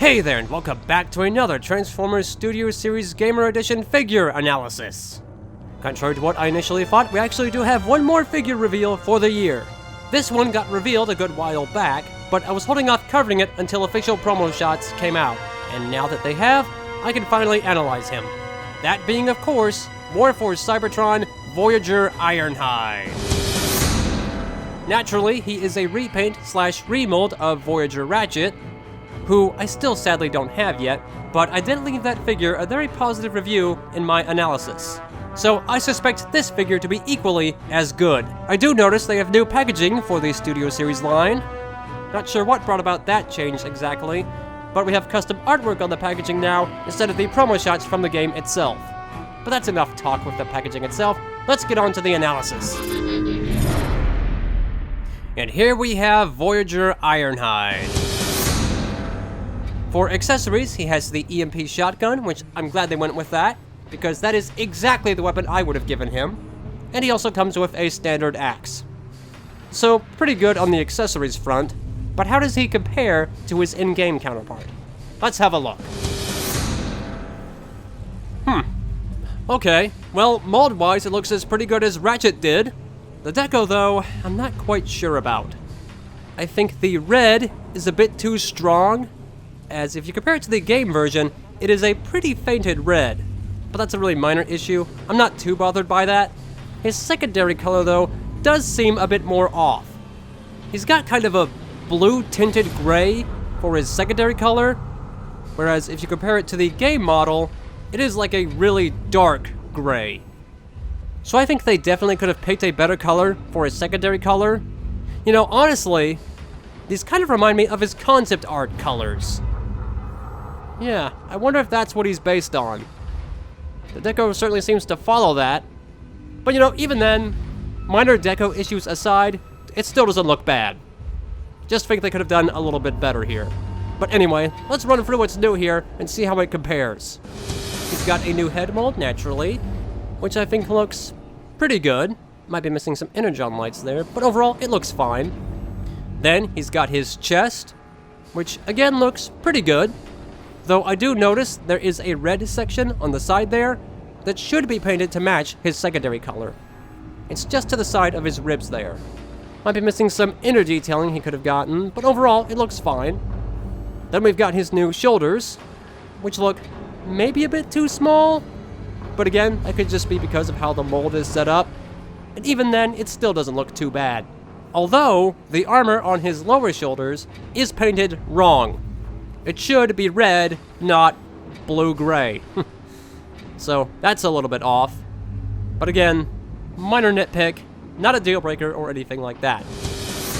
Hey there, and welcome back to another Transformers Studio Series Gamer Edition figure analysis. Contrary to what I initially thought, we actually do have one more figure reveal for the year. This one got revealed a good while back, but I was holding off covering it until official promo shots came out, and now that they have, I can finally analyze him. That being, of course, Warforce Cybertron Voyager Ironhide. Naturally, he is a repaint / remold of Voyager Ratchet, who I still sadly don't have yet, but I did leave that figure a very positive review in my analysis. So I suspect this figure to be equally as good. I do notice they have new packaging for the Studio Series line. Not sure what brought about that change exactly, but we have custom artwork on the packaging now instead of the promo shots from the game itself. But that's enough talk with the packaging itself. Let's get on to the analysis. And here we have Voyager Ironhide. For accessories, he has the EMP shotgun, which I'm glad they went with that, because that is exactly the weapon I would have given him. And he also comes with a standard axe. So, pretty good on the accessories front, but how does he compare to his in-game counterpart? Let's have a look. Okay, well, mold-wise it looks as pretty good as Ratchet did. The deco, though, I'm not quite sure about. I think the red is a bit too strong, as if you compare it to the game version, it is a pretty fainted red. But that's a really minor issue. I'm not too bothered by that. His secondary color, though, does seem a bit more off. He's got kind of a blue-tinted gray for his secondary color, whereas if you compare it to the game model, it is like a really dark gray. So I think they definitely could have picked a better color for his secondary color. You know, honestly, these kind of remind me of his concept art colors. Yeah, I wonder if that's what he's based on. The deco certainly seems to follow that. But you know, even then, minor deco issues aside, it still doesn't look bad. Just think they could have done a little bit better here. But anyway, let's run through what's new here and see how it compares. He's got a new head mold, naturally, which I think looks pretty good. Might be missing some energon lights there, but overall, it looks fine. Then, he's got his chest, which again looks pretty good. Though I do notice there is a red section on the side there that should be painted to match his secondary color. It's just to the side of his ribs there. Might be missing some inner detailing he could have gotten, but overall, it looks fine. Then we've got his new shoulders, which look maybe a bit too small, but again, that could just be because of how the mold is set up. And even then, it still doesn't look too bad. Although, the armor on his lower shoulders is painted wrong. It should be red, not blue-gray. So, that's a little bit off. But again, minor nitpick, not a deal-breaker or anything like that.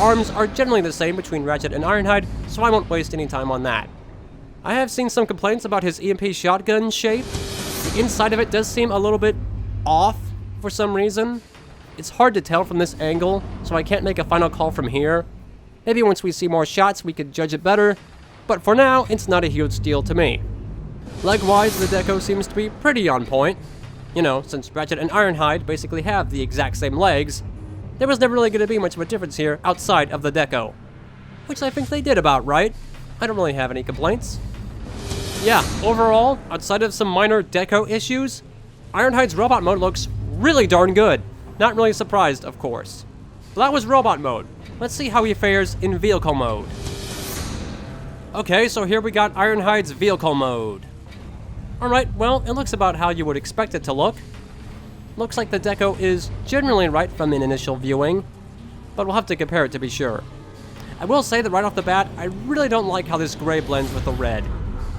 Arms are generally the same between Ratchet and Ironhide, so I won't waste any time on that. I have seen some complaints about his EMP shotgun shape. The inside of it does seem a little bit off for some reason. It's hard to tell from this angle, so I can't make a final call from here. Maybe once we see more shots, we could judge it better. But for now, it's not a huge deal to me. Leg-wise, the deco seems to be pretty on point. You know, since Ratchet and Ironhide basically have the exact same legs, there was never really going to be much of a difference here outside of the deco. Which I think they did about right. I don't really have any complaints. Yeah, overall, outside of some minor deco issues, Ironhide's robot mode looks really darn good. Not really surprised, of course. But that was robot mode. Let's see how he fares in vehicle mode. Okay, so here we got Ironhide's vehicle mode. Alright, well, it looks about how you would expect it to look. Looks like the deco is generally right from an initial viewing, but we'll have to compare it to be sure. I will say that right off the bat, I really don't like how this gray blends with the red,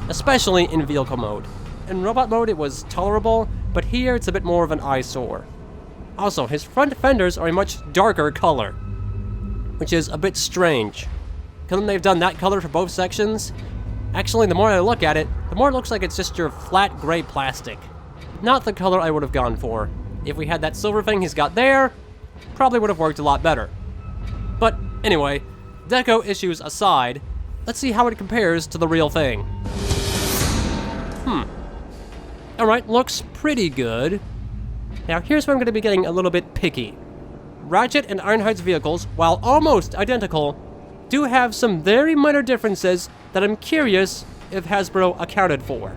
especially in vehicle mode. In robot mode, it was tolerable, but here it's a bit more of an eyesore. Also, his front fenders are a much darker color, which is a bit strange. Couldn't they have done that color for both sections? Actually, the more I look at it, the more it looks like it's just your flat gray plastic. Not the color I would have gone for. If we had that silver thing he's got there, probably would have worked a lot better. But anyway, deco issues aside, let's see how it compares to the real thing. Alright, looks pretty good. Now here's where I'm going to be getting a little bit picky. Ratchet and Ironhide's vehicles, while almost identical, do have some very minor differences that I'm curious if Hasbro accounted for.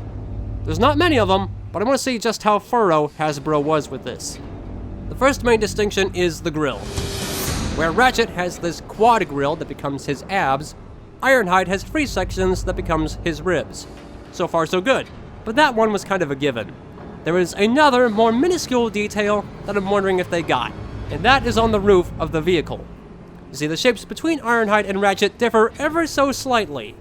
There's not many of them, but I want to see just how thorough Hasbro was with this. The first main distinction is the grille. Where Ratchet has this quad grille that becomes his abs, Ironhide has 3 sections that becomes his ribs. So far so good, but that one was kind of a given. There is another, more minuscule detail that I'm wondering if they got, and that is on the roof of the vehicle. You see, the shapes between Ironhide and Ratchet differ ever so slightly.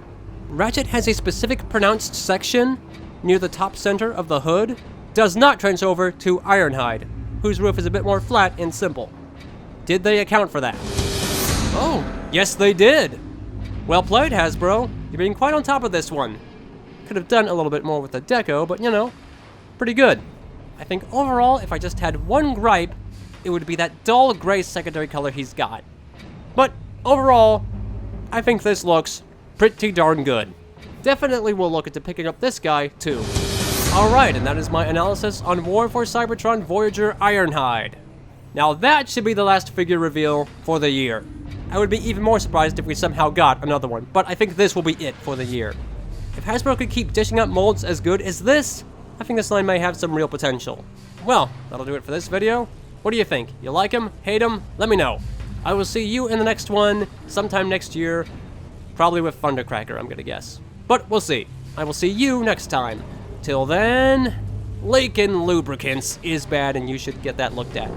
Ratchet has a specific pronounced section near the top center of the hood, does not trench over to Ironhide, whose roof is a bit more flat and simple. Did they account for that? Oh, yes they did! Well played, Hasbro. You're being quite on top of this one. Could have done a little bit more with the deco, but you know, pretty good. I think overall, if I just had one gripe, it would be that dull gray secondary color he's got. But overall, I think this looks pretty darn good. Definitely will look into picking up this guy, too. Alright, and that is my analysis on War for Cybertron Voyager Ironhide. Now that should be the last figure reveal for the year. I would be even more surprised if we somehow got another one, but I think this will be it for the year. If Hasbro could keep dishing up molds as good as this, I think this line may have some real potential. Well, that'll do it for this video. What do you think? You like him? Hate him? Let me know. I will see you in the next one sometime next year, probably with Thundercracker, I'm gonna guess. But we'll see. I will see you next time. Till then, leaking lubricants is bad and you should get that looked at.